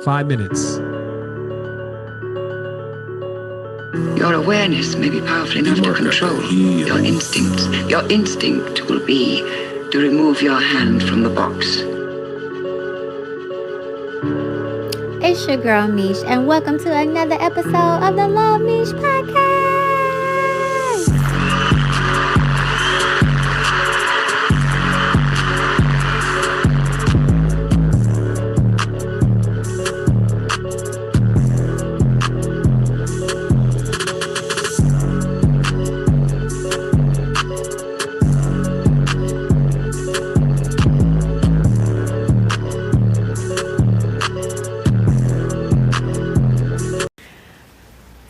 5 minutes. Your awareness may be powerful enough to control your instincts. Your instinct will be to remove your hand from the box. It's your girl Meesh, and welcome to another episode of the Luv MEESH Podcast.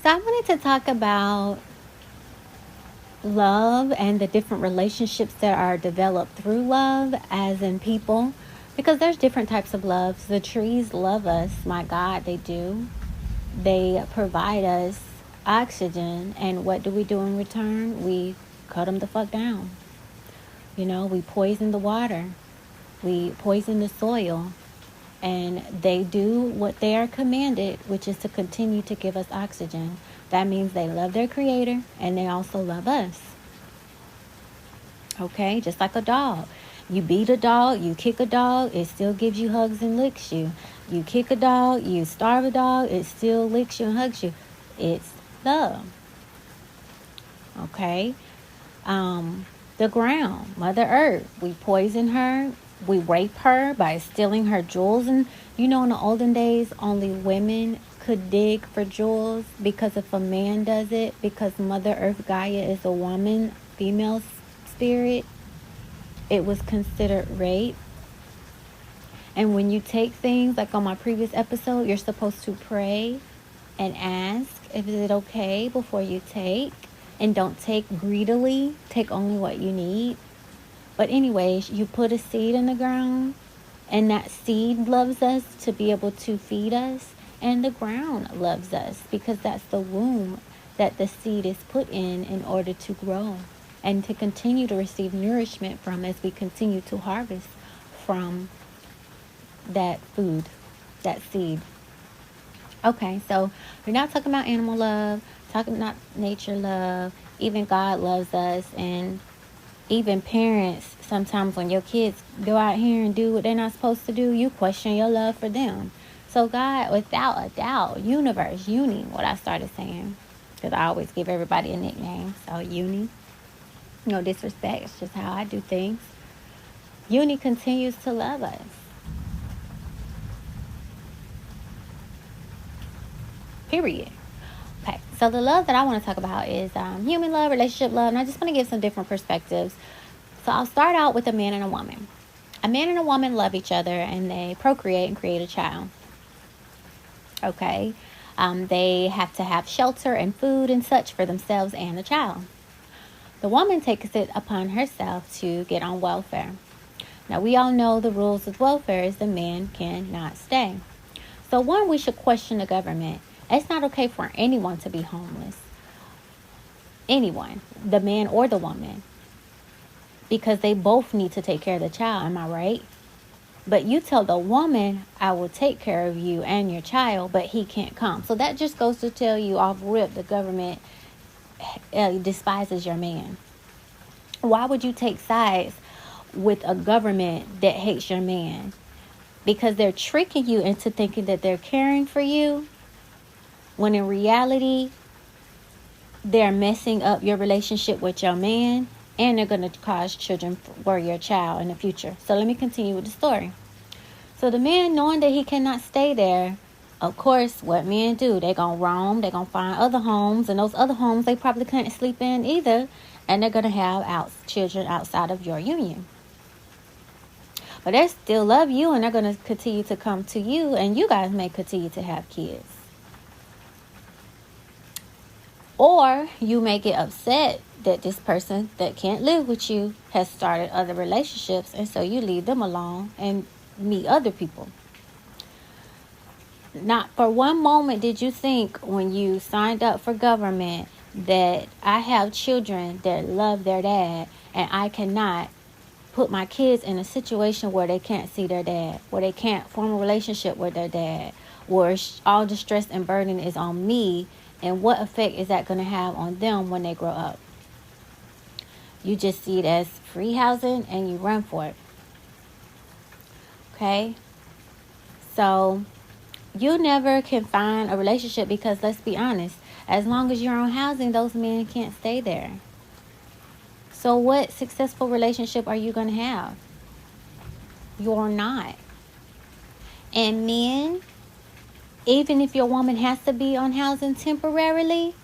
So I wanted to talk about love and the different relationships that are developed through love, as in people, because there's different types of loves. The trees love us. My God, they do. They provide us oxygen, and what do we do in return? We cut them the fuck down. You know, we poison the water. We poison the soil. And they do what they are commanded, which is to continue to give us oxygen. That means they love their creator and they also love us. Okay, just like a dog. You beat a dog, you kick a dog, it still gives you hugs and licks you. You kick a dog, you starve a dog, it still licks you and hugs you. It's love. Okay. The ground, Mother Earth, we poison her. We rape her by stealing her jewels. And you know, in the olden days, only women could dig for jewels, because if a man does it, because Mother Earth Gaia is a woman, female spirit, it was considered rape. And when you take things, like on my previous episode, you're supposed to pray and ask, if is it okay before you take? And don't take greedily. Take only what you need. But anyways, you put a seed in the ground, and that seed loves us to be able to feed us, and the ground loves us because that's the womb that the seed is put in order to grow and to continue to receive nourishment from as we continue to harvest from that food, that seed. Okay, so we're not talking about animal love, talking about nature love. Even God loves us, and even parents, sometimes when your kids go out here and do what they're not supposed to do, you question your love for them. So God, without a doubt, universe, uni, what I started saying, because I always give everybody a nickname. So uni, no disrespect, it's just how I do things. Uni continues to love us. Period. Okay, so the love that I want to talk about is human love, relationship love, and I just want to give some different perspectives. So I'll start out with a man and a woman. A man and a woman love each other, and they procreate and create a child. Okay, they have to have shelter and food and such for themselves and the child. The woman takes it upon herself to get on welfare. Now, we all know the rules of welfare is the man cannot stay. So one, we should question the government. It's not okay for anyone to be homeless. Anyone, the man or the woman. Because they both need to take care of the child, am I right? But you tell the woman, I will take care of you and your child, but he can't come. So that just goes to tell you off rip, the government despises your man. Why would you take sides with a government that hates your man? Because they're tricking you into thinking that they're caring for you, when in reality, they're messing up your relationship with your man, and they're going to cause children for your child in the future. So let me continue with the story. So the man, knowing that he cannot stay there, of course, what men do, they're going to roam, they're going to find other homes, and those other homes they probably couldn't sleep in either, and they're going to have children outside of your union. But they still love you, and they're going to continue to come to you, and you guys may continue to have kids. Or you may get upset that this person that can't live with you has started other relationships, and so you leave them alone and meet other people. Not for one moment did you think when you signed up for government that I have children that love their dad and I cannot put my kids in a situation where they can't see their dad, where they can't form a relationship with their dad, where all the stress and burden is on me, and what effect is that going to have on them when they grow up? You just see it as free housing and you run for it. Okay? So you never can find a relationship because, let's be honest, as long as you're on housing, those men can't stay there. So what successful relationship are you going to have? You're not. And men, even if your woman has to be on housing temporarily,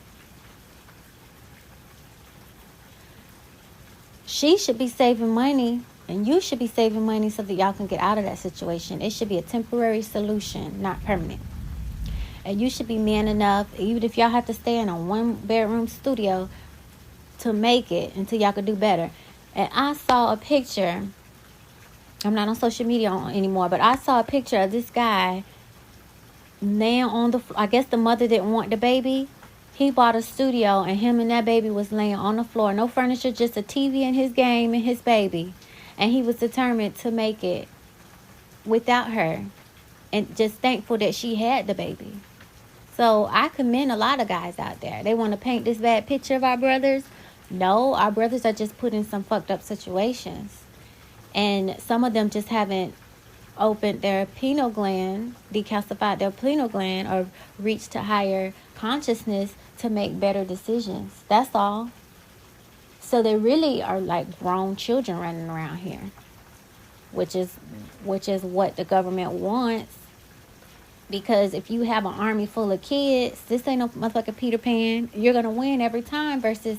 she should be saving money and you should be saving money so that y'all can get out of that situation. It should be a temporary solution, not permanent. And you should be man enough, even if y'all have to stay in a 1-bedroom studio, to make it until y'all can do better. And I saw a picture. I'm not on social media anymore, but I saw a picture of this guy laying on the floor. I guess the mother didn't want the baby. He bought a studio and him and that baby was laying on the floor. No furniture, just a TV and his game and his baby. And he was determined to make it without her. And just thankful that she had the baby. So I commend a lot of guys out there. They want to paint this bad picture of our brothers. No, our brothers are just put in some fucked up situations. And some of them just haven't opened their pineal gland, decalcified their pineal gland, or reached to higher consciousness to make better decisions. That's all. So they really are like grown children running around here, which is what the government wants. Because if you have an army full of kids, this ain't no motherfucking Peter Pan. You're gonna win every time versus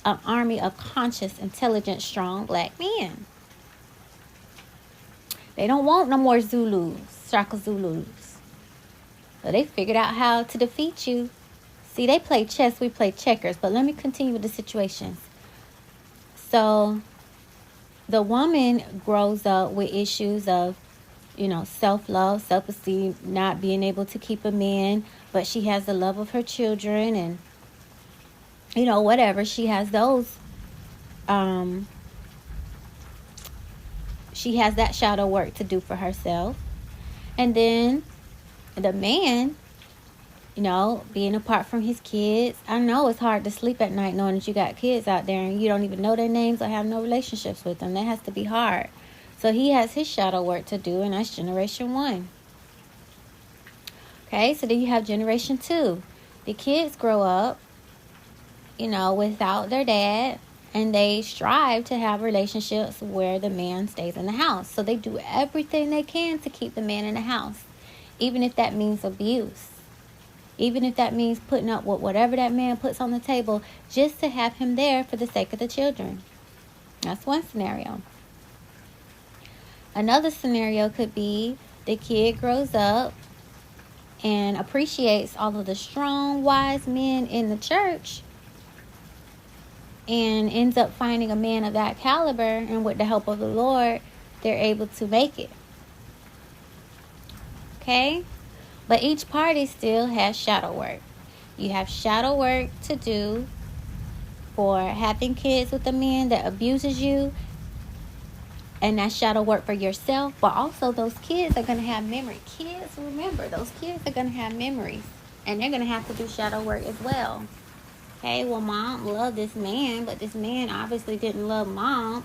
an army of conscious, intelligent, strong black men. They don't want no more Zulus, Shaka Zulus. So they figured out how to defeat you. See, they play chess, we play checkers. But let me continue with the situations. So the woman grows up with issues of, self-love, self-esteem, not being able to keep a man, but she has the love of her children and, whatever. She has those, she has that shadow work to do for herself. And then the man, being apart from his kids. I know it's hard to sleep at night knowing that you got kids out there and you don't even know their names or have no relationships with them. That has to be hard. So he has his shadow work to do, and that's generation 1. Okay, so then you have generation 2. The kids grow up, without their dad, and they strive to have relationships where the man stays in the house. So they do everything they can to keep the man in the house, even if that means abuse. Even if that means putting up with whatever that man puts on the table just to have him there for the sake of the children. That's one scenario. Another scenario could be the kid grows up and appreciates all of the strong, wise men in the church and ends up finding a man of that caliber, and with the help of the Lord, they're able to make it. Okay? But each party still has shadow work. You have shadow work to do for having kids with a man that abuses you, and that's shadow work for yourself. But also those kids are going to have memory. Kids, remember, those kids are going to have memories, and they're going to have to do shadow work as well. Okay, well, mom loved this man, but this man obviously didn't love mom,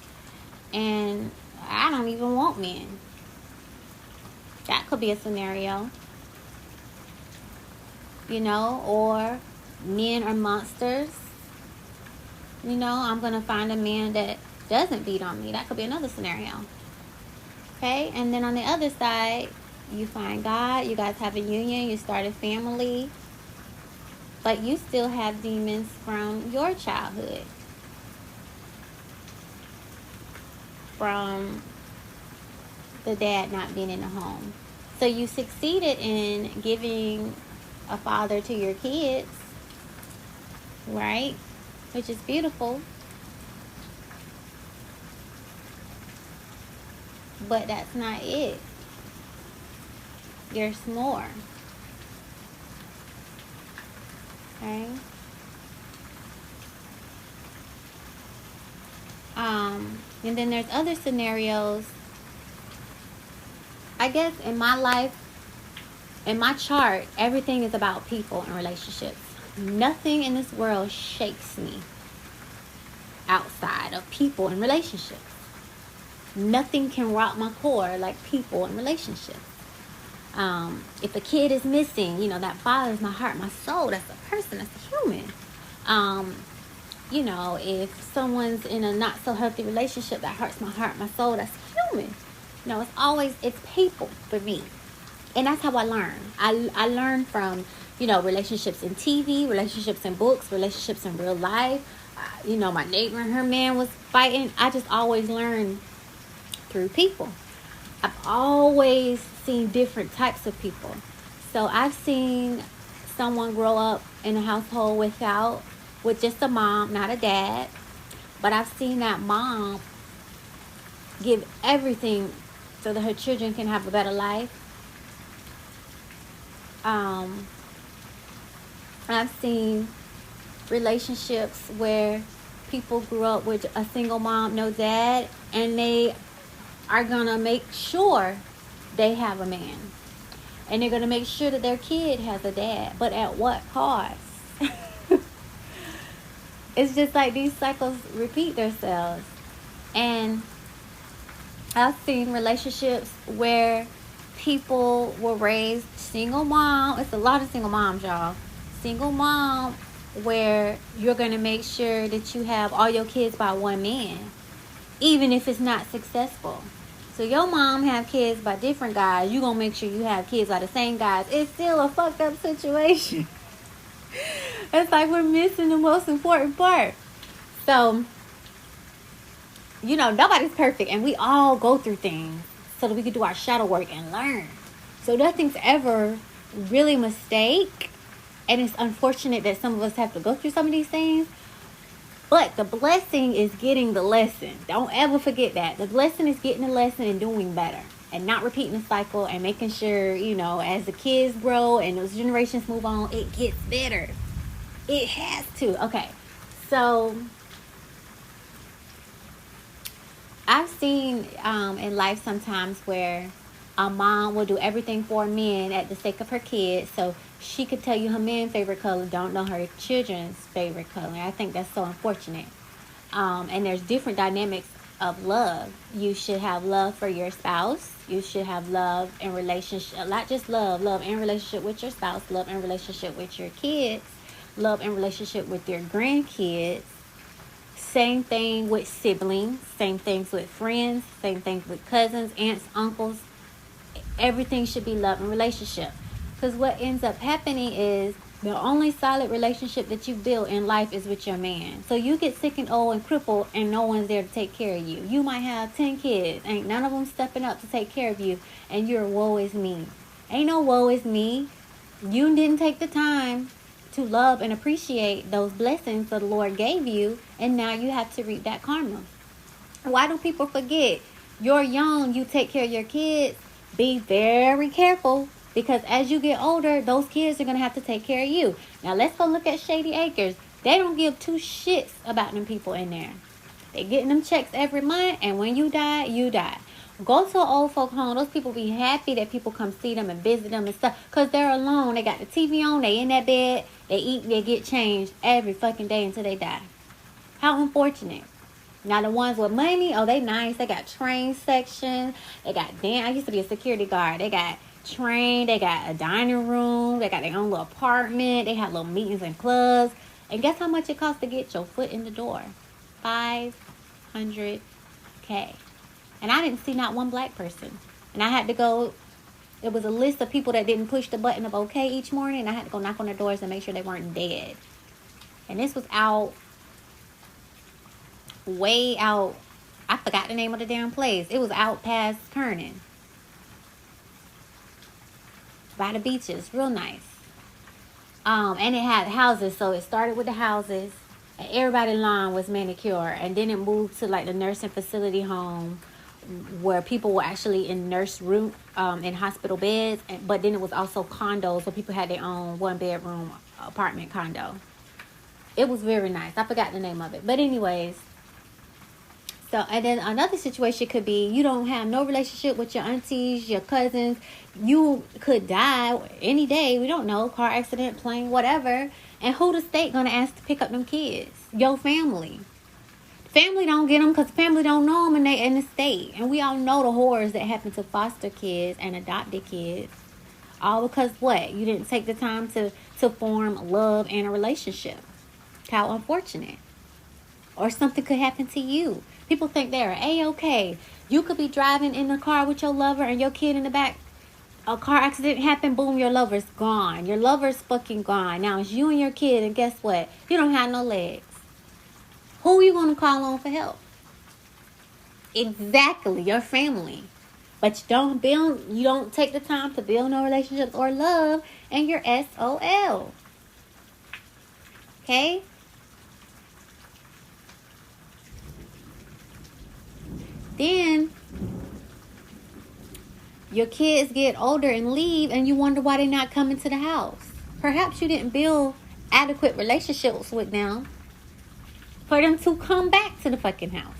and I don't even want men. That could be a scenario. Or men are monsters. I'm going to find a man that doesn't beat on me. That could be another scenario. Okay, and then on the other side, you find God. You guys have a union. You start a family. But you still have demons from your childhood. From the dad not being in the home. So you succeeded in giving a father to your kids, right? Which is beautiful. But that's not it. There's more. Okay? And then there's other scenarios. I guess in my life, in my chart, everything is about people and relationships. Nothing in this world shakes me outside of people and relationships. Nothing can rock my core like people and relationships. If a kid is missing, that bothers my heart, my soul. That's a person, that's a human. If someone's in a not so healthy relationship, that hurts my heart, my soul, that's human. It's people for me. And that's how I learn. I learn from, relationships in TV, relationships in books, relationships in real life. My neighbor and her man was fighting. I just always learn through people. I've always seen different types of people. So I've seen someone grow up in a household with just a mom, not a dad. But I've seen that mom give everything so that her children can have a better life. I've seen relationships where people grew up with a single mom, no dad, and they are going to make sure they have a man. And they're going to make sure that their kid has a dad. But at what cost? It's just like these cycles repeat themselves. And I've seen relationships where people were raised single mom. It's a lot of single moms, y'all. Single mom where you're going to make sure that you have all your kids by one man, even if it's not successful. So your mom have kids by different guys. You're going to make sure you have kids by the same guys. It's still a fucked up situation. It's like we're missing the most important part. So, nobody's perfect. And we all go through things so that we can do our shadow work and learn. So nothing's ever really a mistake. And it's unfortunate that some of us have to go through some of these things. But the blessing is getting the lesson. Don't ever forget that. The blessing is getting the lesson and doing better. And not repeating the cycle and making sure, as the kids grow and those generations move on, it gets better. It has to. Okay. So, I've seen in life sometimes where a mom will do everything for a man at the sake of her kids. So, she could tell you her man's favorite color, don't know her children's favorite color. I think that's so unfortunate. And there's different dynamics of love. You should have love for your spouse. You should have love in relationship, not just love in relationship with your spouse, love in relationship with your kids, love in relationship with your grandkids. Same thing with siblings, same things with friends, same things with cousins, aunts, uncles. Everything should be love and relationship. Because what ends up happening is the only solid relationship that you build in life is with your man. So you get sick and old and crippled and no one's there to take care of you. You might have 10 kids. Ain't none of them stepping up to take care of you. And you're woe is me. Ain't no woe is me. You didn't take the time to love and appreciate those blessings that the Lord gave you. And now you have to reap that karma. Why do people forget? You're young. You take care of your kids. Be very careful. Because as you get older, those kids are going to have to take care of you. Now, let's go look at Shady Acres. They don't give two shits about them people in there. They getting them checks every month. And when you die, you die. Go to an old folk home. Those people be happy that people come see them and visit them and stuff. Because they're alone. They got the TV on. They in that bed. They eat. They get changed every fucking day until they die. How unfortunate. Now, the ones with money, they nice. They got train section. They got I used to be a security guard. They got train, they got a dining room, they got their own little apartment, they have little meetings and clubs. And guess how much it costs to get your foot in the door? $500K. And I didn't see not one black person. And I had to go, it was a list of people that didn't push the button of okay each morning, and I had to go knock on their doors and make sure they weren't dead. And this was way out, I forgot the name of the damn place. It was out past Kernan. By the beaches, real nice. And it had houses, so it started with the houses, and everybody's lawn was manicured, and then it moved to like the nursing facility home, where people were actually in nurse room, in hospital beds, but then it was also condos, so people had their own 1-bedroom apartment condo. It was very nice. I forgot the name of it, but anyways, So, and then another situation could be you don't have no relationship with your aunties, your cousins. You could die any day. We don't know. Car accident, plane, whatever. And who the state going to ask to pick up them kids? Your family. Family don't get them because family don't know them and they in the state. And we all know the horrors that happen to foster kids and adopted kids. All because what? You didn't take the time to form love and a relationship. How unfortunate. Or something could happen to you. People think they're A-okay. You could be driving in the car with your lover and your kid in the back. A car accident happened, boom, your lover's gone. Your lover's fucking gone. Now it's you and your kid, and guess what? You don't have no legs. Who are you going to call on for help? Exactly, your family. But you don't take the time to build no relationships or love, and you're SOL. Okay? Then your kids get older and leave and you wonder why they're not coming to the house. Perhaps you didn't build adequate relationships with them for them to come back to the fucking house.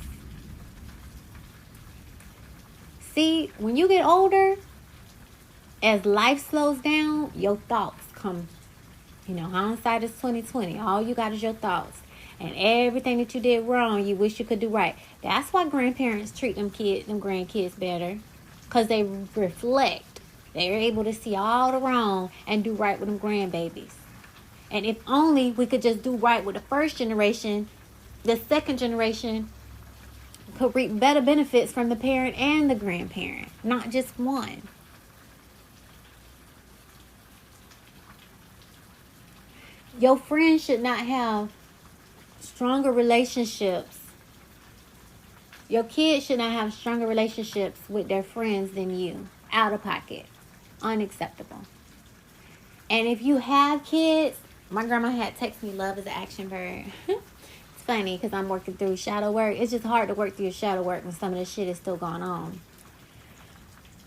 See, when you get older, as life slows down, your thoughts come. Hindsight is 20/20. All you got is your thoughts. And everything that you did wrong, you wish you could do right. That's why grandparents treat them grandkids better. Because they reflect. They're able to see all the wrong and do right with them grandbabies. And if only we could just do right with the first generation, the second generation could reap better benefits from the parent and the grandparent. Not just one. Your friends should not have stronger relationships. Your kids should not have stronger relationships with their friends than you. Out of pocket. Unacceptable. And if you have kids, my grandma had text me love as an action verb. It's funny because I'm working through shadow work. It's just hard to work through your shadow work when some of this shit is still going on.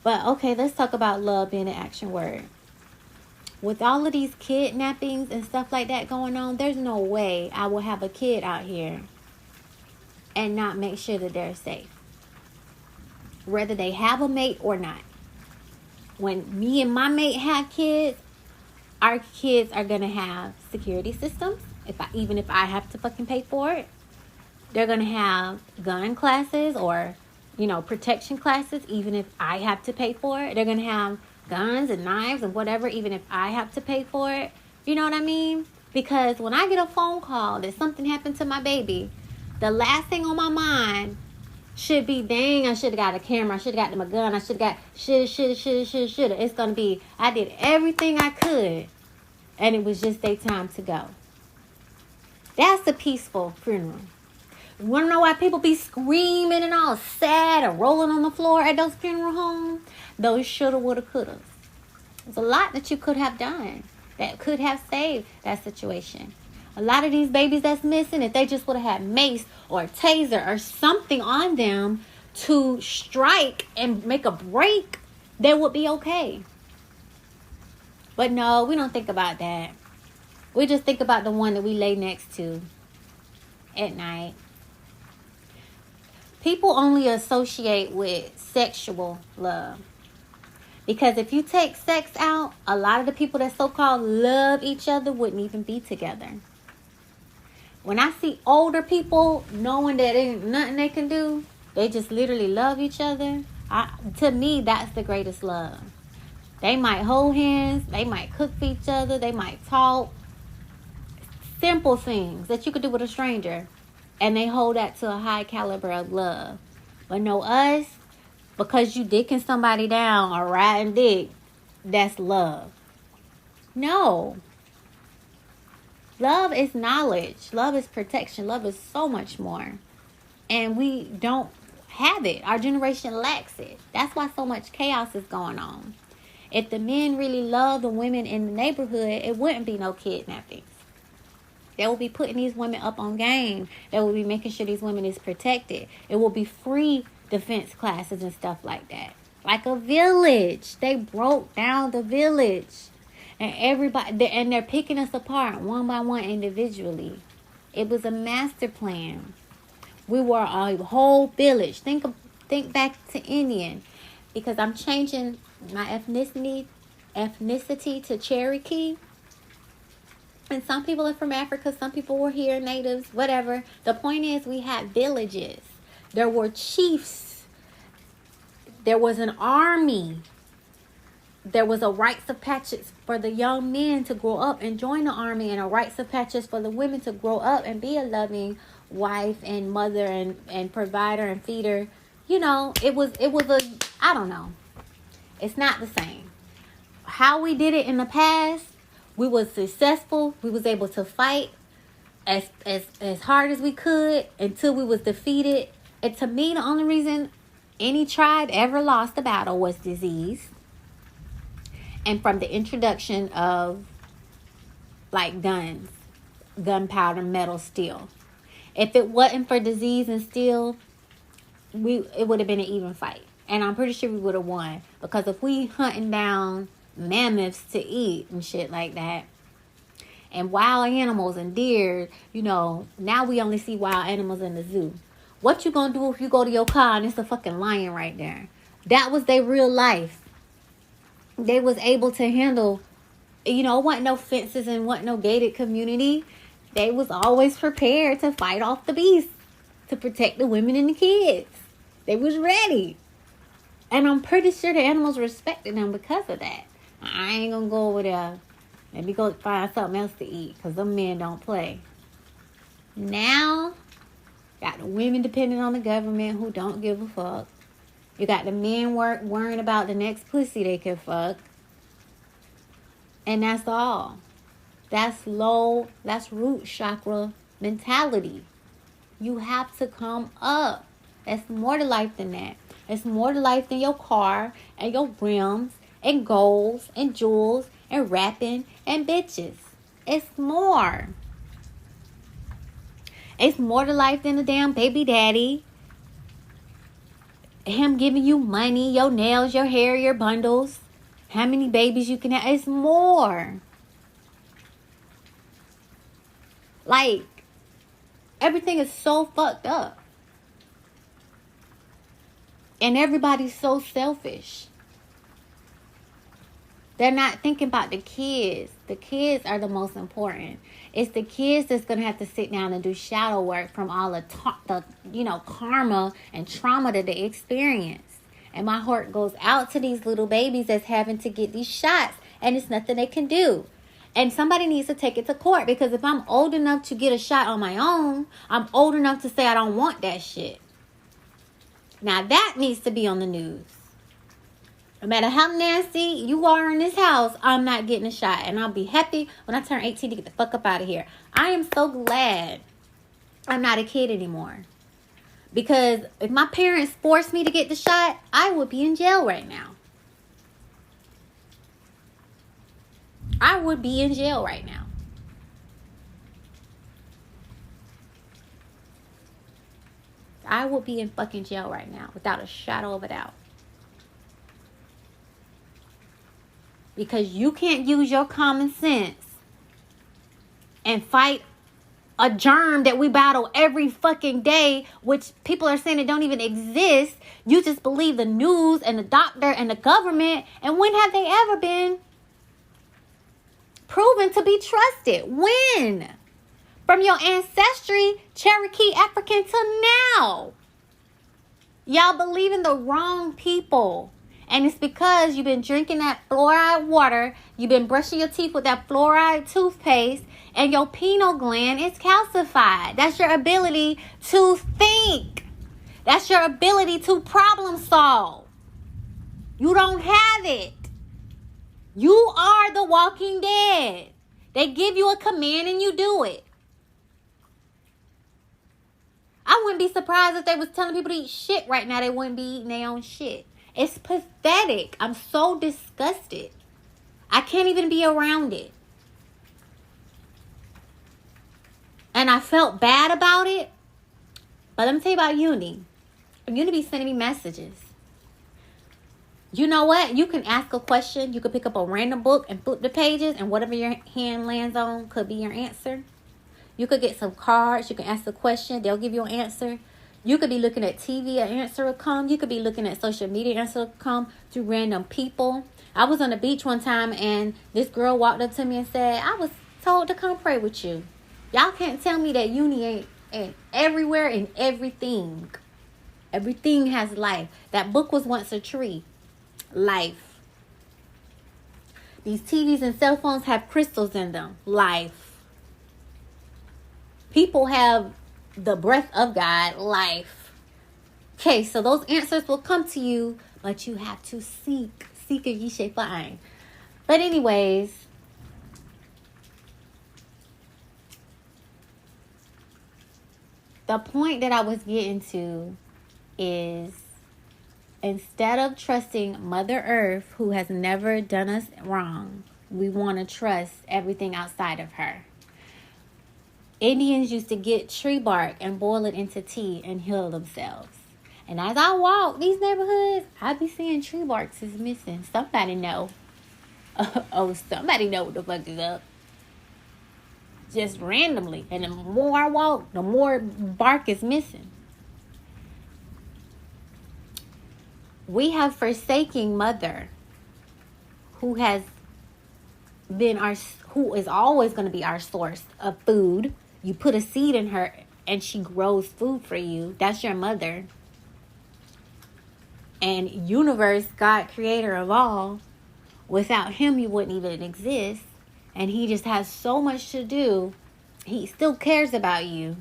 But okay, let's talk about love being an action word. With all of these kidnappings and stuff like that going on, there's no way I will have a kid out here and not make sure that they're safe. Whether they have a mate or not. When me and my mate have kids, our kids are going to have security systems. Even if I have to fucking pay for it. They're going to have gun classes or, protection classes, even if I have to pay for it. They're going to have guns and knives and whatever, even if I have to pay for it. You know what I mean? Because when I get a phone call that something happened to my baby, the last thing on my mind should be, dang, I should have got a camera. I should have got them a gun. I should have got, should. It's going to be, I did everything I could. And it was just their time to go. That's a peaceful funeral. You want to know why people be screaming and all sad and rolling on the floor at those funeral homes? Those shoulda, woulda, coulda. There's a lot that you could have done that could have saved that situation. A lot of these babies that's missing, if they just would have had mace or a taser or something on them to strike and make a break, they would be okay. But no, we don't think about that. We just think about the one that we lay next to at night. People only associate with sexual love. Because if you take sex out, a lot of the people that so-called love each other wouldn't even be together. When I see older people knowing that there ain't nothing they can do, they just literally love each other. To me, that's the greatest love. They might hold hands. They might cook for each other. They might talk. Simple things that you could do with a stranger. And they hold that to a high caliber of love. But no, us, because you dicking somebody down or riding dick, that's love. No. Love is knowledge. Love is protection. Love is so much more. And we don't have it. Our generation lacks it. That's why so much chaos is going on. If the men really love the women in the neighborhood, it wouldn't be no kidnappings. They will be putting these women up on game. They will be making sure these women is protected. It will be free defense classes and stuff like that. Like a village. They broke down the village. And everybody, and they're picking us apart one by one individually. It was a master plan. We were a whole village. Think back to Indian, because I'm changing my ethnicity to Cherokee. And some people are from Africa. Some people were here, natives, whatever. The point is, we had villages. There were chiefs. There was an army. There was a rites of passage for the young men to grow up and join the army, and a rites of passage for the women to grow up and be a loving wife and mother and provider and feeder. You know, it was I don't know. It's not the same. How we did it in the past, we was successful. We was able to fight as hard as we could until we was defeated. And to me, the only reason any tribe ever lost a battle was disease. And from the introduction of like guns, gunpowder, metal, steel. If it wasn't for disease and steel, it would have been an even fight. And I'm pretty sure we would have won. Because if we hunting down mammoths to eat and shit like that, and wild animals and deer, you know, now we only see wild animals in the zoo. What you gonna do if you go to your car and it's a fucking lion right there? That was their real life. They was able to handle, you know, wasn't no fences and wasn't no gated community. They was always prepared to fight off the beasts to protect the women and the kids. They was ready. And I'm pretty sure the animals respected them because of that. I ain't gonna go over there. Let me go find something else to eat, because them men don't play. Now, got the women depending on the government who don't give a fuck. You got the men worrying about the next pussy they can fuck. And that's all. That's root chakra mentality. You have to come up. It's more to life than that. It's more to life than your car and your rims and goals and jewels and rapping and bitches. It's more. It's more to life than a damn baby daddy. Him giving you money, your nails, your hair, your bundles. How many babies you can have. It's more. Like, everything is so fucked up. And everybody's so selfish. They're not thinking about the kids. The kids are the most important. It's the kids that's going to have to sit down and do shadow work from all the karma and trauma that they experience. And my heart goes out to these little babies that's having to get these shots. And it's nothing they can do. And somebody needs to take it to court. Because if I'm old enough to get a shot on my own, I'm old enough to say I don't want that shit. Now that needs to be on the news. No matter how nasty you are in this house, I'm not getting a shot. And I'll be happy when I turn 18 to get the fuck up out of here. I am so glad I'm not a kid anymore. Because if my parents forced me to get the shot, I would be in jail right now. I would be in jail right now. I would be in fucking jail right now without a shadow of a doubt. Because you can't use your common sense and fight a germ that we battle every fucking day, which people are saying it don't even exist. You just believe the news and the doctor and the government. And when have they ever been proven to be trusted? When? From your ancestry, Cherokee African, to now. Y'all believe in the wrong people. And it's because you've been drinking that fluoride water. You've been brushing your teeth with that fluoride toothpaste. And your pineal gland is calcified. That's your ability to think. That's your ability to problem solve. You don't have it. You are the walking dead. They give you a command and you do it. I wouldn't be surprised if they was telling people to eat shit right now. They wouldn't be eating their own shit. It's pathetic. I'm so disgusted. I can't even be around it. And I felt bad about it. But let me tell you about Uni. Uni be sending me messages. You know what? You can ask a question. You can pick up a random book and flip the pages. And whatever your hand lands on could be your answer. You could get some cards. You can ask a question. They'll give you an answer. You could be looking at TV, an answer will come. You could be looking at social media, an answer will come through random people. I was on the beach one time and this girl walked up to me and said, I was told to come pray with you. Y'all can't tell me that uni ain't everywhere and everything. Everything has life. That book was once a tree. Life. These TVs and cell phones have crystals in them. Life. People have the breath of God. Life. Okay, so those answers will come to you, but you have to seek. Seek and ye shall find. But anyways, the point that I was getting to is, instead of trusting Mother Earth, who has never done us wrong, we want to trust everything outside of her. Indians used to get tree bark and boil it into tea and heal themselves. And as I walk these neighborhoods, I be seeing tree barks is missing. Somebody know. Oh, somebody know what the fuck is up. Just randomly. And the more I walk, the more bark is missing. We have forsaken Mother, who has been who is always going to be our source of food. You put a seed in her and she grows food for you. That's your mother. And universe, God, creator of all, without him you wouldn't even exist. And he just has so much to do. He still cares about you.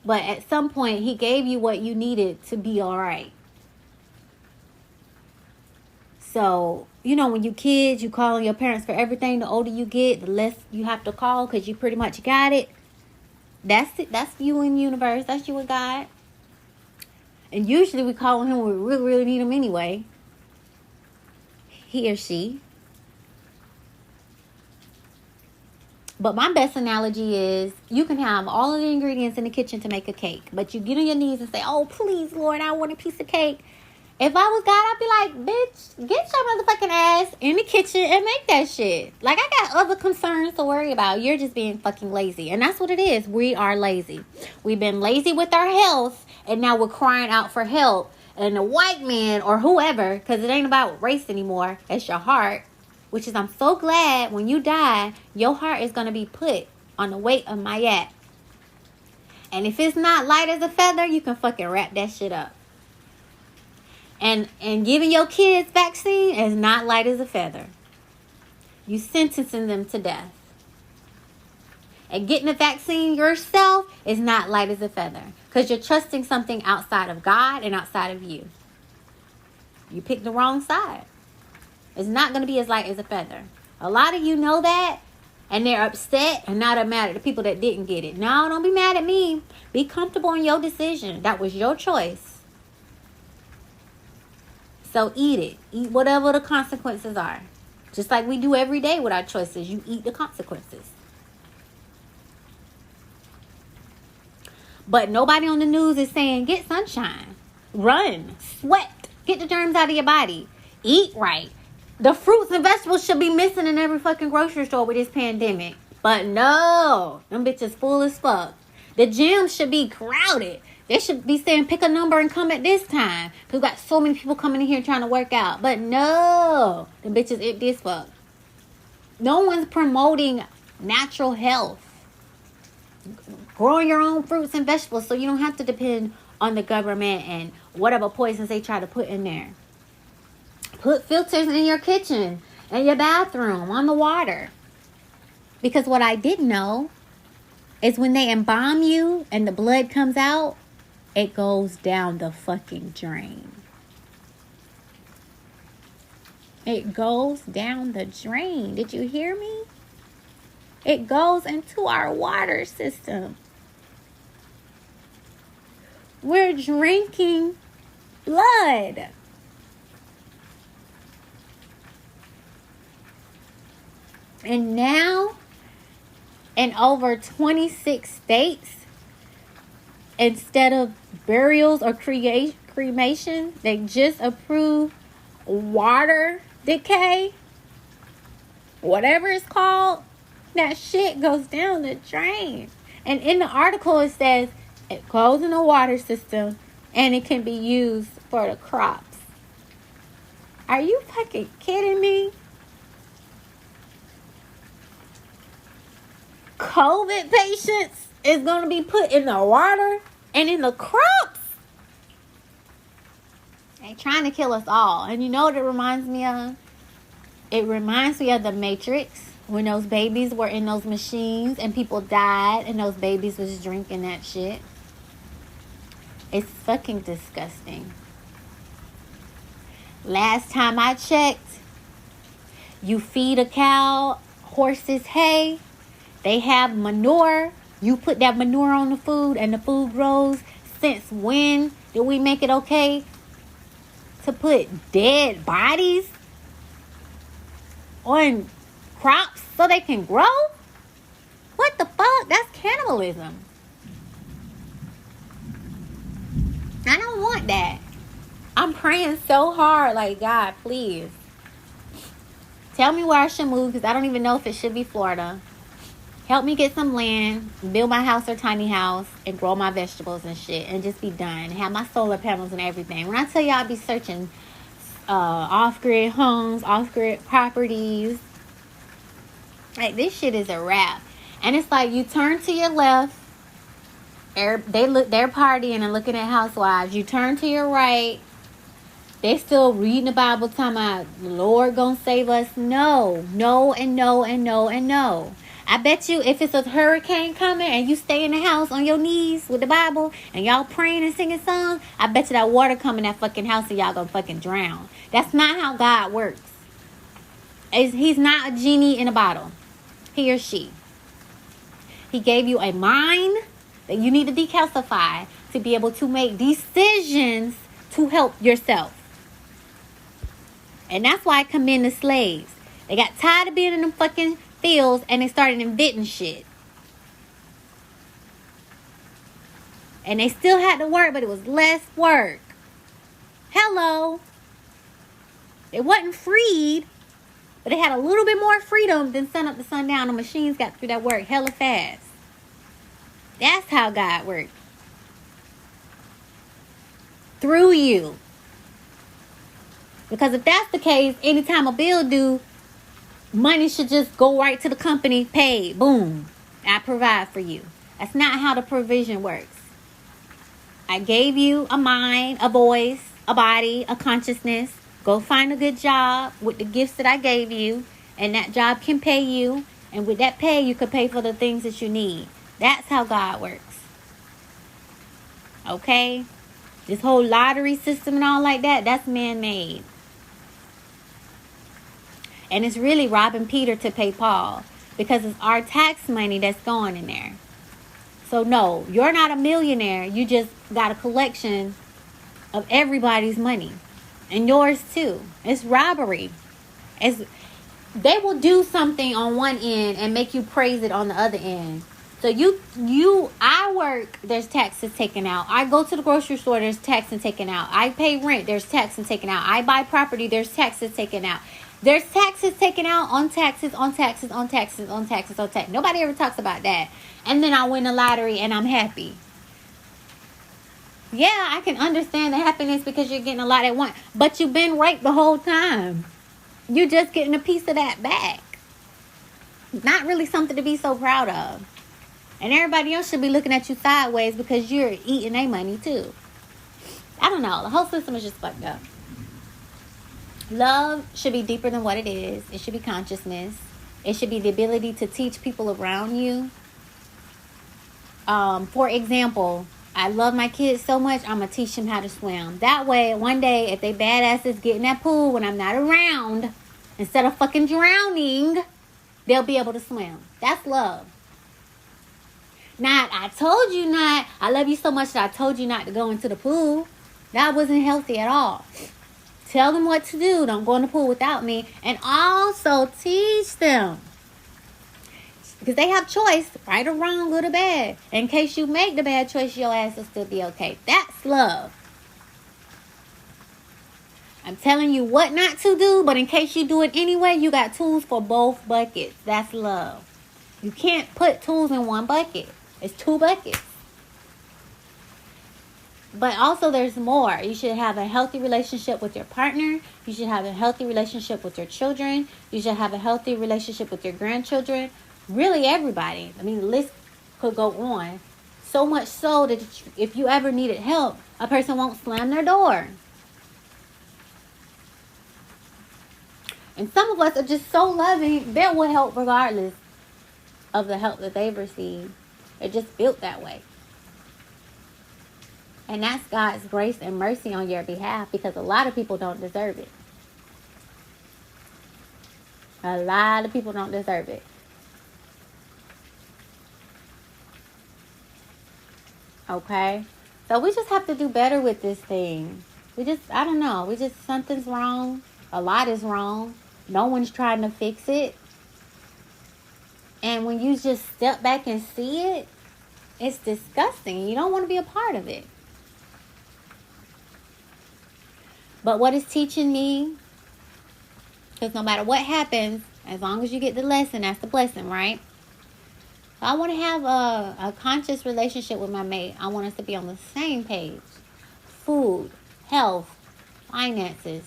But at some point, he gave you what you needed to be all right. So, you know, when you kids, you call on your parents for everything. The older you get, the less you have to call because you pretty much got it. That's it. That's you in universe. That's you and God. And usually we call on him when we really, really need him anyway. He or she. But my best analogy is, you can have all of the ingredients in the kitchen to make a cake, but you get on your knees and say, oh, please, Lord, I want a piece of cake. If I was God, I'd be like, bitch, get your motherfucking ass in the kitchen and make that shit. Like, I got other concerns to worry about. You're just being fucking lazy. And that's what it is. We are lazy. We've been lazy with our health, and now we're crying out for help. And the white man or whoever, because it ain't about race anymore, it's your heart. Which is, I'm so glad when you die, your heart is going to be put on the weight of Muahhh. And if it's not light as a feather, you can fucking wrap that shit up. And giving your kids vaccine is not light as a feather. You sentencing them to death. And getting a vaccine yourself is not light as a feather. Because you're trusting something outside of God and outside of you. You picked the wrong side. It's not going to be as light as a feather. A lot of you know that, and they're upset and not mad at the people that didn't get it. No, don't be mad at me. Be comfortable in your decision. That was your choice. So eat it. Eat whatever the consequences are. Just like we do every day with our choices. You eat the consequences. But nobody on the news is saying, get sunshine. Run. Sweat. Get the germs out of your body. Eat right. The fruits and vegetables should be missing in every fucking grocery store with this pandemic. But no. Them bitches full as fuck. The gyms should be crowded. They should be saying pick a number and come at this time. Because we got so many people coming in here trying to work out. But no. Them bitches empty as fuck. No one's promoting natural health. Growing your own fruits and vegetables so you don't have to depend on the government and whatever poisons they try to put in there. Put filters in your kitchen and your bathroom on the water. Because what I didn't know is when they embalm you and the blood comes out, it goes down the fucking drain. It goes down the drain. Did you hear me? It goes into our water system. We're drinking blood. And now, in over 26 states, instead of burials or cremation, they just approved water decay. Whatever it's called, that shit goes down the drain. And in the article it says it goes in the water system and it can be used for the crops. Are you fucking kidding me? COVID patients is going to be put in the water and in the crops? They trying to kill us all. And you know what it reminds me of? It reminds me of the Matrix, when those babies were in those machines and people died and those babies was drinking that shit. It's fucking disgusting. Last time I checked, you feed a cow, horses hay, they have manure. You put that manure on the food and the food grows. Since when did we make it okay to put dead bodies on crops so they can grow? What the fuck? That's cannibalism. I don't want that. I'm praying so hard, like, God, please. Tell me where I should move, because I don't even know if it should be Florida. Help me get some land, build my house or tiny house, and grow my vegetables and shit, and just be done. Have my solar panels and everything. When I tell y'all I be searching off-grid homes, off-grid properties, like, this shit is a wrap. And it's like, you turn to your left, they're partying and looking at housewives. You turn to your right, they still reading the Bible, talking about the Lord gonna save us. No, no, and no, and no, and no. I bet you if it's a hurricane coming and you stay in the house on your knees with the Bible and y'all praying and singing songs, I bet you that water come in that fucking house and y'all gonna fucking drown. That's not how God works. He's not a genie in a bottle. He or she. He gave you a mind that you need to decalcify to be able to make decisions to help yourself. And that's why I commend the slaves. They got tired of being in them fucking fields and they started inventing shit. And they still had to work, but it was less work. Hello. They wasn't freed, but they had a little bit more freedom than sun up to sundown. The machines got through that work hella fast. That's how God works. Through you. Because if that's the case, anytime a bill due, money should just go right to the company, paid, boom. I provide for you. That's not how the provision works. I gave you a mind, a voice, a body, a consciousness. Go find a good job with the gifts that I gave you, and that job can pay you. And with that pay, you could pay for the things that you need. That's how God works. Okay? This whole lottery system and all like that, that's man-made. And it's really robbing Peter to pay Paul, because it's our tax money that's going in there. So no, you're not a millionaire. You just got a collection of everybody's money. And yours too. It's robbery. They will do something on one end and make you praise it on the other end. So I work, there's taxes taken out. I go to the grocery store, there's taxes taken out. I pay rent, there's taxes taken out. I buy property, there's taxes taken out. There's taxes taken out on taxes, on taxes, on taxes, on taxes, on taxes. Nobody ever talks about that. And then I win the lottery and I'm happy. Yeah, I can understand the happiness because you're getting a lot at once. But you've been raped the whole time. You're just getting a piece of that back. Not really something to be so proud of. And everybody else should be looking at you sideways because you're eating their money too. I don't know. The whole system is just fucked up. Love should be deeper than what it is. It should be consciousness. It should be the ability to teach people around you. For example, I love my kids so much, I'm going to teach them how to swim. That way, one day, if they badasses get in that pool when I'm not around, instead of fucking drowning, they'll be able to swim. That's love. Not, I told you not. I love you so much that I told you not to go into the pool. That wasn't healthy at all. Tell them what to do. Don't go in the pool without me. And also teach them. Because they have choice, right or wrong, good or bad. In case you make the bad choice, your ass will still be okay. That's love. I'm telling you what not to do, but in case you do it anyway, you got tools for both buckets. That's love. You can't put tools in one bucket. It's 2 buckets. But also there's more. You should have a healthy relationship with your partner. You should have a healthy relationship with your children. You should have a healthy relationship with your grandchildren. Really everybody. I mean, the list could go on. So much so that if you ever needed help, a person won't slam their door. And some of us are just so loving, they will help regardless of the help that they've received. They're just built that way. And that's God's grace and mercy on your behalf, because a lot of people don't deserve it. A lot of people don't deserve it. Okay? So we just have to do better with this thing. I don't know. Something's wrong. A lot is wrong. No one's trying to fix it. And when you just step back and see it, it's disgusting. You don't want to be a part of it. But what it's teaching me, because no matter what happens, as long as you get the lesson, that's the blessing, right? I want to have a conscious relationship with my mate. I want us to be on the same page. Food, health, finances,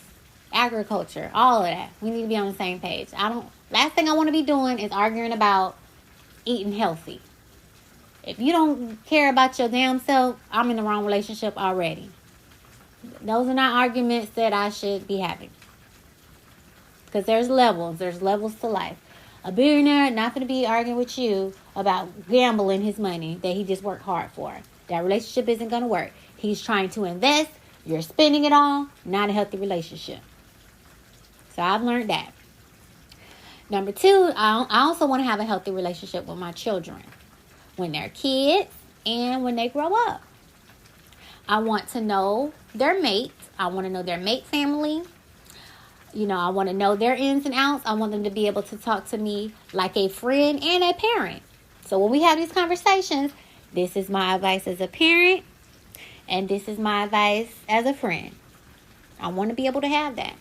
agriculture, all of that. We need to be on the same page. Last thing I want to be doing is arguing about eating healthy. If you don't care about your damn self, I'm in the wrong relationship already. Those are not arguments that I should be having. Because there's levels. There's levels to life. A billionaire not going to be arguing with you about gambling his money that he just worked hard for. That relationship isn't going to work. He's trying to invest. You're spending it all. Not a healthy relationship. So I've learned that. Number 2, I also want to have a healthy relationship with my children. When they're kids and when they grow up. I want to know their mates. I want to know their mate family. I want to know their ins and outs. I want them to be able to talk to me like a friend and a parent. So when we have these conversations, this is my advice as a parent, and this is my advice as a friend. I want to be able to have that.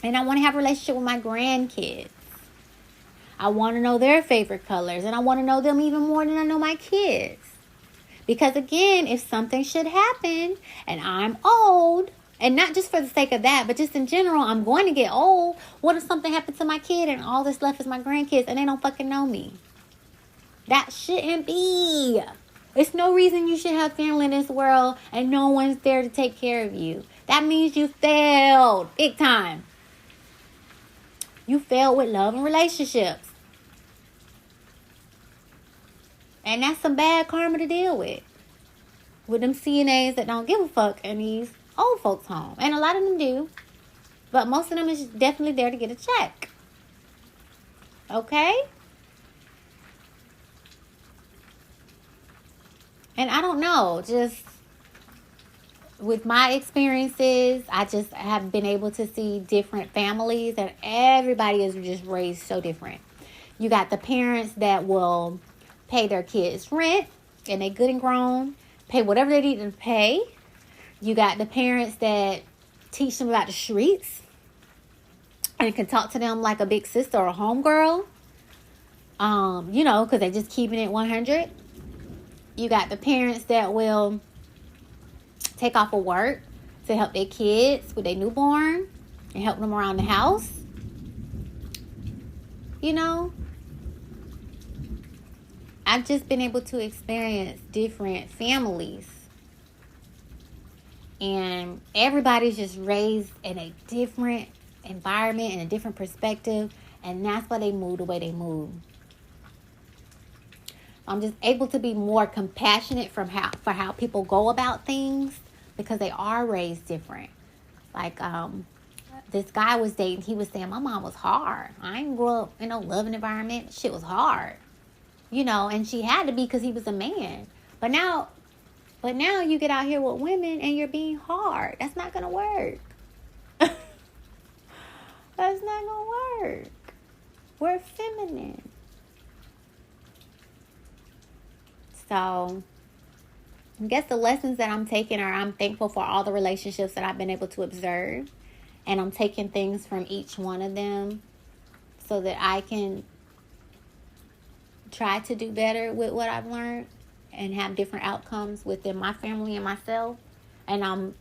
And I want to have a relationship with my grandkids. I want to know their favorite colors, and I want to know them even more than I know my kids. Because again, if something should happen and I'm old, and not just for the sake of that, but just in general, I'm going to get old. What if something happened to my kid and all that's left is my grandkids and they don't fucking know me? That shouldn't be. There's no reason you should have family in this world and no one's there to take care of you. That means you failed big time. You failed with love and relationships. And that's some bad karma to deal with. With them CNAs that don't give a fuck in these old folks' home. And a lot of them do. But most of them is definitely there to get a check. Okay? And I don't know. Just with my experiences, I just have been able to see different families. And everybody is just raised so different. You got the parents that will pay their kids rent, and they good and grown, pay whatever they need to pay. You got the parents that teach them about the streets and can talk to them like a big sister or a homegirl, because they're just keeping it 100. You got the parents that will take off of work to help their kids with their newborn and help them around the house. I've just been able to experience different families. And everybody's just raised in a different environment and a different perspective. And that's why they move the way they move. I'm just able to be more compassionate for how people go about things, because they are raised different. Like this guy was dating, he was saying, my mom was hard. I didn't grow up in a loving environment. Shit was hard. And she had to be because he was a man. But now you get out here with women and you're being hard. That's not going to work. That's not going to work. We're feminine. So, I guess the lessons that I'm taking are, I'm thankful for all the relationships that I've been able to observe. And I'm taking things from each one of them so that I can try to do better with what I've learned and have different outcomes within my family and myself. And I'm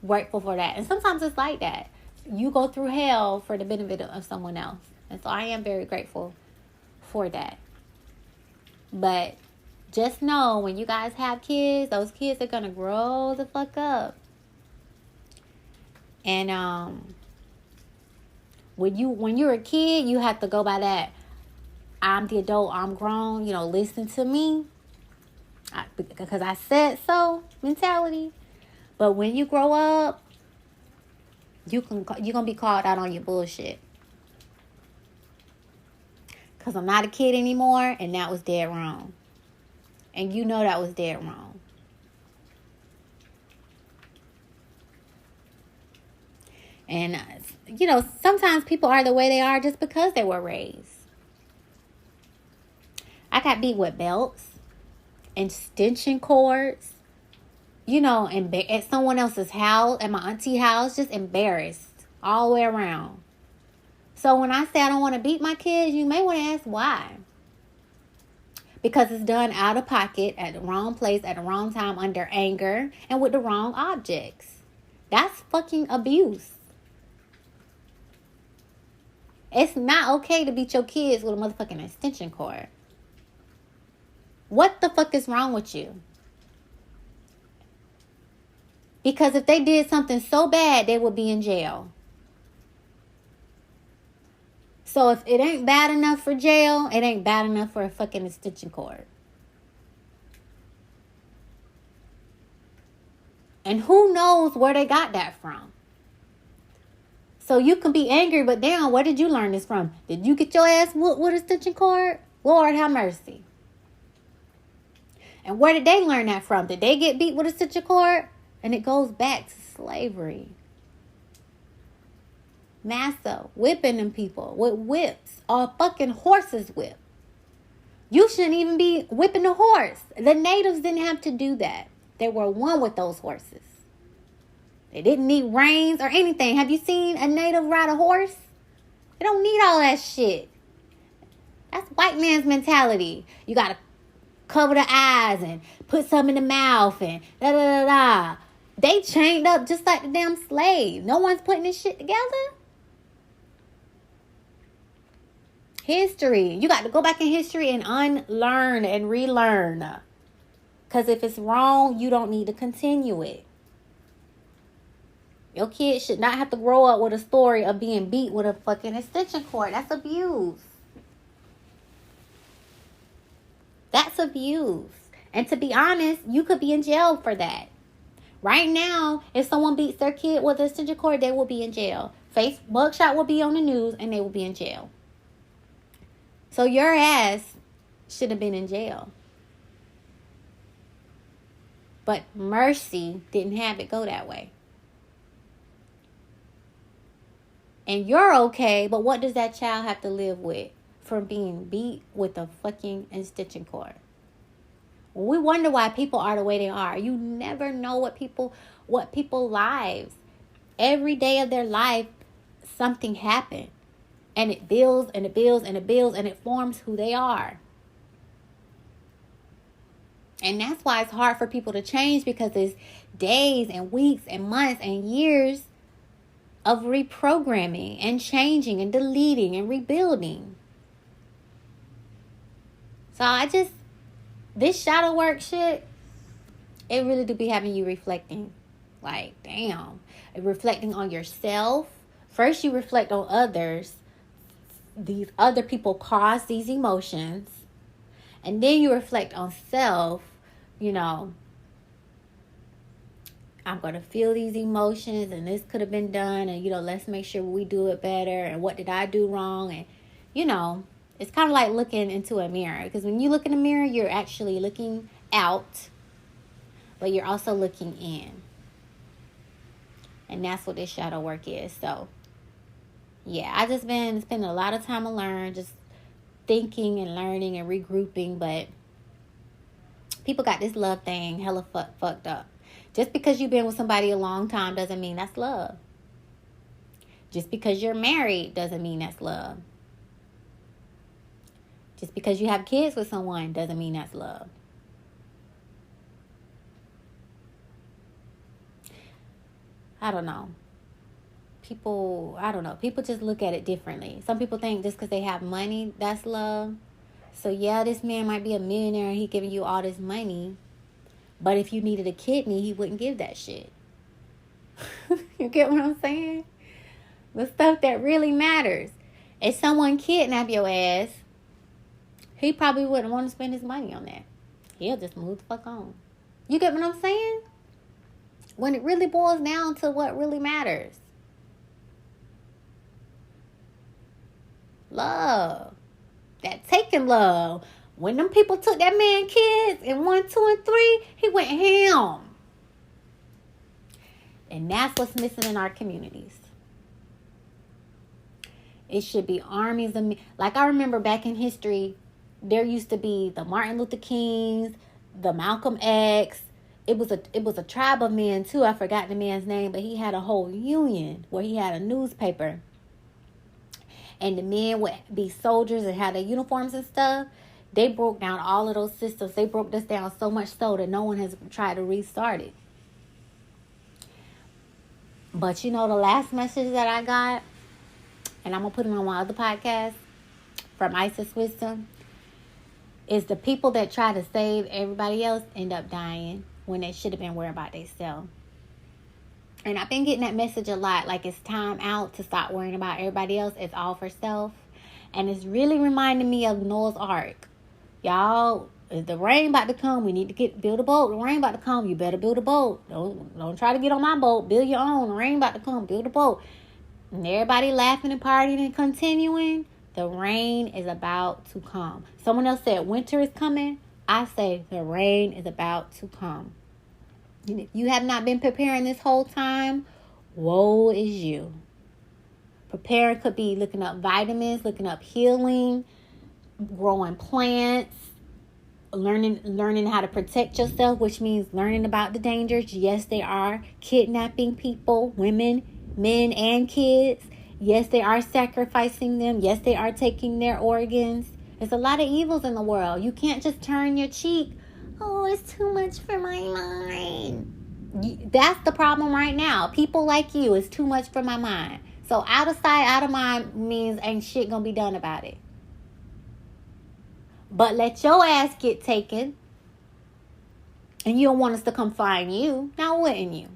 grateful for that. And sometimes it's like that. You go through hell for the benefit of someone else. And so I am very grateful for that. But just know, when you guys have kids, those kids are going to grow the fuck up. And when you're a kid, you have to go by that. I'm the adult, I'm grown, listen to me. Because I said so mentality. But when you grow up, you're going to be called out on your bullshit. Because I'm not a kid anymore, and that was dead wrong. And you know that was dead wrong. And, sometimes people are the way they are just because they were raised. I got beat with belts and extension cords, at someone else's house, at my auntie house, just embarrassed all the way around. So when I say I don't want to beat my kids, you may want to ask why. Because it's done out of pocket, at the wrong place, at the wrong time, under anger, and with the wrong objects. That's fucking abuse. It's not okay to beat your kids with a motherfucking extension cord. What the fuck is wrong with you? Because if they did something so bad, they would be in jail. So if it ain't bad enough for jail, it ain't bad enough for a fucking extension cord. And who knows where they got that from? So you can be angry, but damn, where did you learn this from? Did you get your ass whooped with a extension cord? Lord have mercy. And where did they learn that from? Did they get beat with a extension cord? And it goes back to slavery. Massa whipping them people with whips, or fucking horses whip. You shouldn't even be whipping a horse. The natives didn't have to do that. They were one with those horses. They didn't need reins or anything. Have you seen a native ride a horse? They don't need all that shit. That's white man's mentality. You gotta cover the eyes and put some in the mouth and da da da da. They chained up just like the damn slave. No one's putting this shit together. History. You got to go back in history and unlearn and relearn. Because if it's wrong, you don't need to continue it. Your kids should not have to grow up with a story of being beat with a fucking extension cord. That's abuse. That's abuse. And to be honest, you could be in jail for that. Right now, if someone beats their kid with an extension cord, they will be in jail. Mugshot will be on the news and they will be in jail. So your ass should have been in jail. But mercy didn't have it go that way. And you're okay, but what does that child have to live with for being beat with a fucking extension cord? We wonder why people are the way they are. You never know what people lives. Every day of their life, something happened. And it builds and it builds and it builds and it forms who they are. And that's why it's hard for people to change, because it's days and weeks and months and years of reprogramming and changing and deleting and rebuilding. So this shadow work shit, it really do be having you reflecting. Like, damn. Reflecting on yourself. First you reflect on others. These other people cause these emotions. And then you reflect on self. I'm going to feel these emotions and this could have been done. And, let's make sure we do it better. And what did I do wrong? And, it's kind of like looking into a mirror. Because when you look in the mirror, you're actually looking out. But you're also looking in. And that's what this shadow work is. So, yeah, I just been spending a lot of time alone, just thinking and learning and regrouping. But people got this love thing hella fucked up. Just because you've been with somebody a long time doesn't mean that's love. Just because you're married doesn't mean that's love. Just because you have kids with someone doesn't mean that's love. I don't know. People just look at it differently. Some people think just because they have money, that's love. So yeah, this man might be a millionaire and he giving you all this money. But if you needed a kidney, he wouldn't give that shit. You get what I'm saying? The stuff that really matters. If someone kidnap your ass, he probably wouldn't want to spend his money on that. He'll just move the fuck on. You get what I'm saying? When it really boils down to what really matters. Love. That taking love. When them people took that man kids in 1, 2, and 3, he went ham. And that's what's missing in our communities. It should be armies of men. Like I remember back in history, there used to be the Martin Luther Kings, the Malcolm X. It was a tribe of men too. I forgot the man's name, but he had a whole union where he had a newspaper. And the men would be soldiers and have their uniforms and stuff. They broke down all of those systems. They broke this down so much so that no one has tried to restart it. But you know the last message that I got, and I'm going to put it on my other podcast from Isis Wisdom, is the people that try to save everybody else end up dying when they should have been worried about themselves. And I've been getting that message a lot, like it's time out to stop worrying about everybody else. It's all for self. And it's really reminding me of Noah's Ark. Y'all, if the rain about to come, we need to build a boat. The rain about to come, you better build a boat. Don't try to get on my boat. Build your own. The rain about to come, build a boat. And everybody laughing and partying and continuing. The rain is about to come. Someone else said winter is coming. I say the rain is about to come. If you have not been preparing this whole time, woe is you. Preparing could be looking up vitamins, looking up healing, growing plants, learning how to protect yourself, which means learning about the dangers. Yes, they are kidnapping people, women, men, and kids. Yes, they are sacrificing them. Yes, they are taking their organs. There's a lot of evils in the world. You can't just turn your cheek. Oh, it's too much for my mind. That's the problem right now. People like you, it's too much for my mind. So out of sight, out of mind means ain't shit gonna be done about it. But let your ass get taken. And you don't want us to come find you. Now wouldn't you?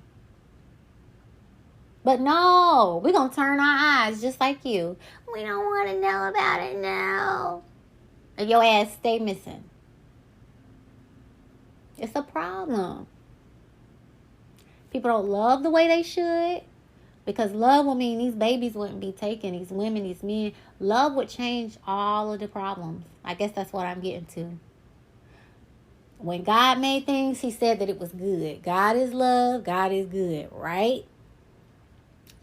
But no, we're gonna turn our eyes just like you. We don't want to know about it now. And your ass stay missing. It's a problem. People don't love the way they should. Because love would mean these babies wouldn't be taken. These women, these men. Love would change all of the problems. I guess that's what I'm getting to. When God made things, he said that it was good. God is love. God is good. Right?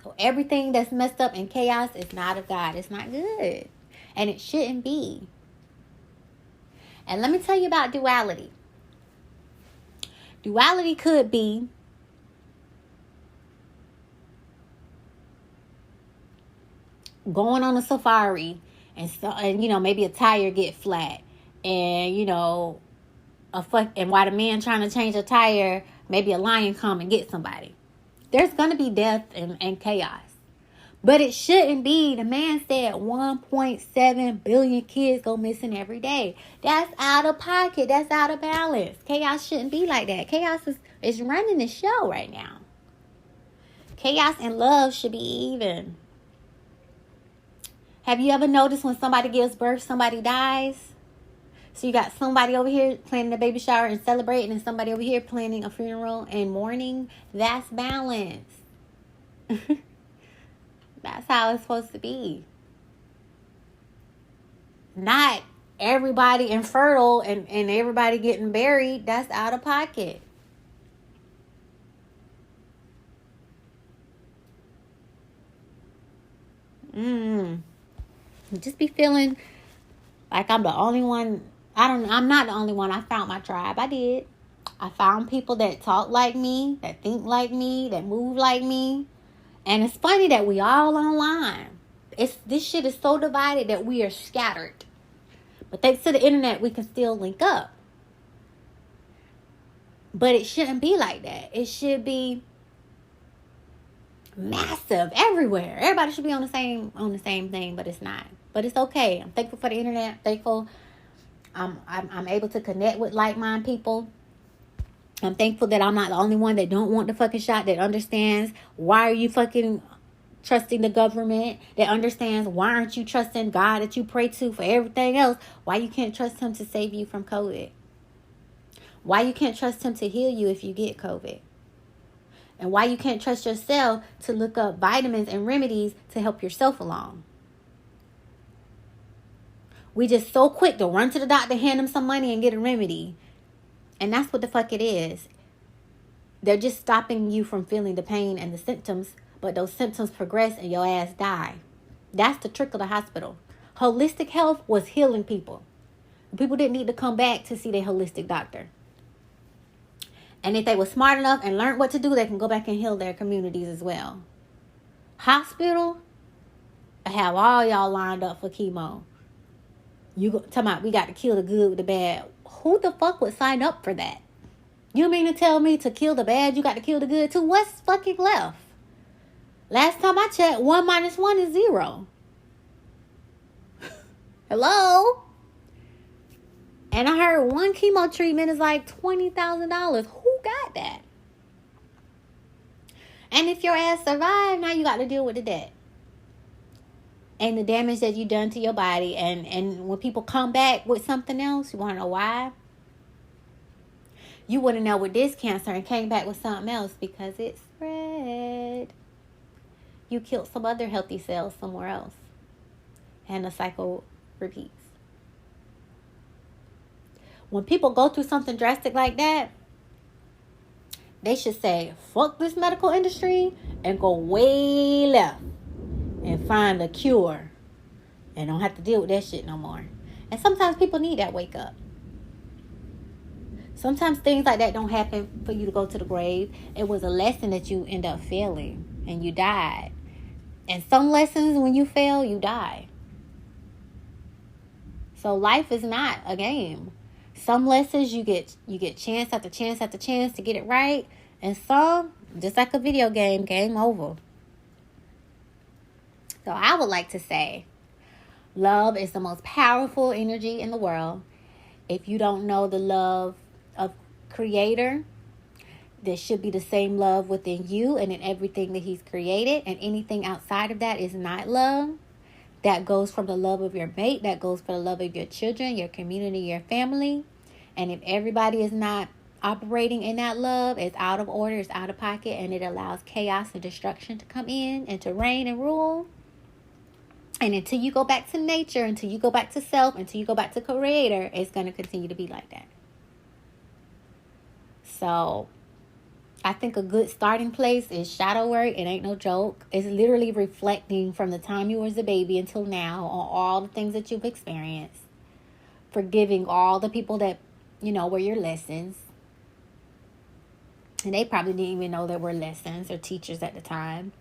So everything that's messed up in chaos is not of God. It's not good. And it shouldn't be. And let me tell you about duality. Duality could be going on a safari and maybe a tire get flat and and while the man trying to change a tire, maybe a lion come and get somebody. There's gonna be death and chaos. But it shouldn't be. The man said 1.7 billion kids go missing every day. That's out of pocket. That's out of balance. Chaos shouldn't be like that. Chaos is running the show right now. Chaos and love should be even. Have you ever noticed when somebody gives birth, somebody dies? So you got somebody over here planning a baby shower and celebrating, and somebody over here planning a funeral and mourning. That's balance. That's how it's supposed to be. Not everybody infertile and everybody getting buried. That's out of pocket. Just be feeling like I'm the only one. I'm not the only one. I found my tribe. I did. I found people that talk like me, that think like me, that move like me. And it's funny that we all online. This shit is so divided that we are scattered. But thanks to the internet, we can still link up. But it shouldn't be like that. It should be massive everywhere. Everybody should be on the same thing, but it's not. But it's okay. I'm thankful for the internet. Thankful I'm able to connect with like-minded people. I'm thankful that I'm not the only one that don't want the fucking shot, that understands why are you fucking trusting the government, that understands why aren't you trusting God that you pray to for everything else, why you can't trust him to save you from COVID, why you can't trust him to heal you if you get COVID, and why you can't trust yourself to look up vitamins and remedies to help yourself along. We just so quick to run to the doctor, hand them some money and get a remedy. And that's what the fuck it is. They're just stopping you from feeling the pain and the symptoms, but those symptoms progress and your ass die. That's the trick of the hospital. Holistic health was healing people. People didn't need to come back to see their holistic doctor. And if they were smart enough and learned what to do, they can go back and heal their communities as well. Hospital, I have all y'all lined up for chemo. You talking about we got to kill the good with the bad. Who the fuck would sign up for that? You mean to tell me to kill the bad, you got to kill the good too? What's fucking left? Last time I checked, 1 minus 1 is 0. Hello? And I heard one chemo treatment is like $20,000. Who got that? And if your ass survived, now you got to deal with the debt. And the damage that you done to your body. And when people come back with something else, you want to know why? You wouldn't know with this cancer and came back with something else because it spread. You killed some other healthy cells somewhere else. And the cycle repeats. When people go through something drastic like that, they should say, fuck this medical industry and go way left. And find a cure. And don't have to deal with that shit no more. And sometimes people need that wake up. Sometimes things like that don't happen for you to go to the grave. It was a lesson that you end up failing. And you died. And some lessons, when you fail, you die. So life is not a game. Some lessons you get chance after chance after chance to get it right. And some, just like a video game, game over. So I would like to say, love is the most powerful energy in the world. If you don't know the love of Creator, there should be the same love within you and in everything that He's created. And anything outside of that is not love. That goes from the love of your mate. That goes for the love of your children, your community, your family. And if everybody is not operating in that love, it's out of order, it's out of pocket, and it allows chaos and destruction to come in and to reign and rule. And until you go back to nature, until you go back to self, until you go back to Creator, it's going to continue to be like that. So, I think a good starting place is shadow work. It ain't no joke. It's literally reflecting from the time you was a baby until now on all the things that you've experienced. Forgiving all the people that, were your lessons. And they probably didn't even know there were lessons or teachers at the time.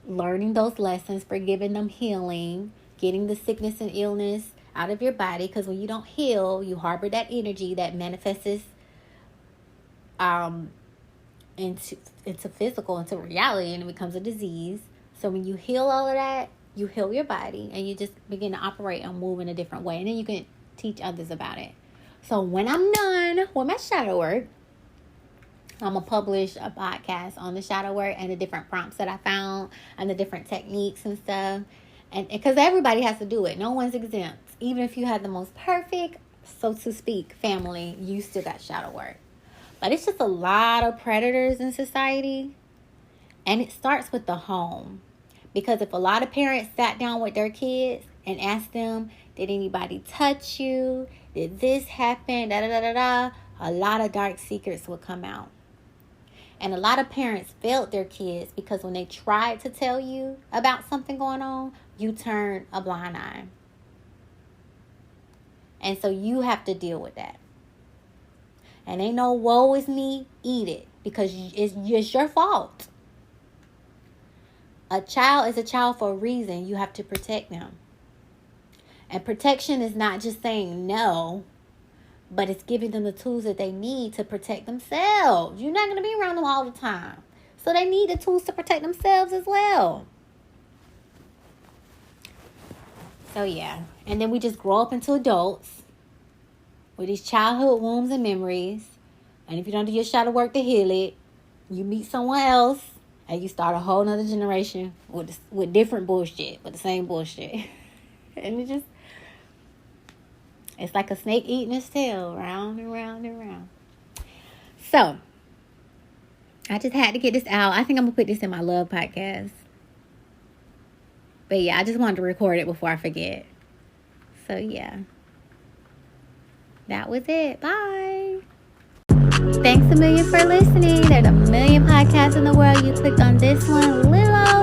Learning those lessons, forgiving them, healing, getting the sickness and illness out of your body. Because when you don't heal, you harbor that energy that manifests into physical, into reality, and it becomes a disease. So when you heal all of that, you heal your body and you just begin to operate and move in a different way. And then you can teach others about it. So when I'm done with my shadow work, I'm going to publish a podcast on the shadow work and the different prompts that I found and the different techniques and stuff. And because everybody has to do it. No one's exempt. Even if you have the most perfect, so to speak, family, you still got shadow work. But it's just a lot of predators in society. And it starts with the home. Because if a lot of parents sat down with their kids and asked them, did anybody touch you? Did this happen? A lot of dark secrets will come out. And a lot of parents failed their kids because when they tried to tell you about something going on, you turned a blind eye. And so you have to deal with that. And ain't no woe is me, eat it. Because it's your fault. A child is a child for a reason. You have to protect them. And protection is not just saying no, but it's giving them the tools that they need to protect themselves. You're not going to be around them all the time. So they need the tools to protect themselves as well. So yeah. And then we just grow up into adults with these childhood wounds and memories. And if you don't do your shadow work to heal it, you meet someone else and you start a whole nother generation with different bullshit, but the same bullshit. And it's like a snake eating its tail, round and round and round. So, I just had to get this out. I think I'm going to put this in my love podcast. But yeah, I just wanted to record it before I forget. So yeah. That was it. Bye. Thanks a million for listening. There's a million podcasts in the world. You clicked on this one,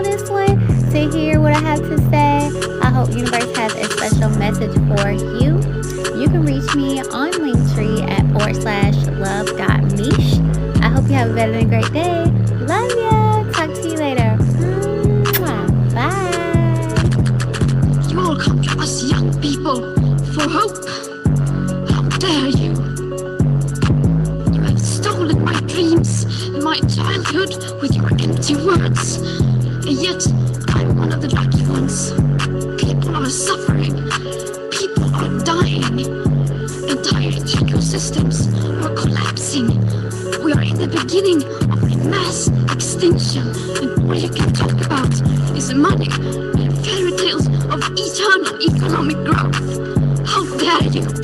this one, to hear what I have to say. I hope universe has a special message for you. You can reach me on Linktree at /love.meesh. I hope you have a better than great day. Love ya. Talk to you later. Bye. You all come to us young people for hope. How dare you? You have stolen my dreams and my childhood with your empty words. And yet, I'm one of the lucky ones. People are suffering. People are dying. Entire ecosystems are collapsing. We are in the beginning of a mass extinction, and all you can talk about is money and fairy tales of eternal economic growth. How dare you?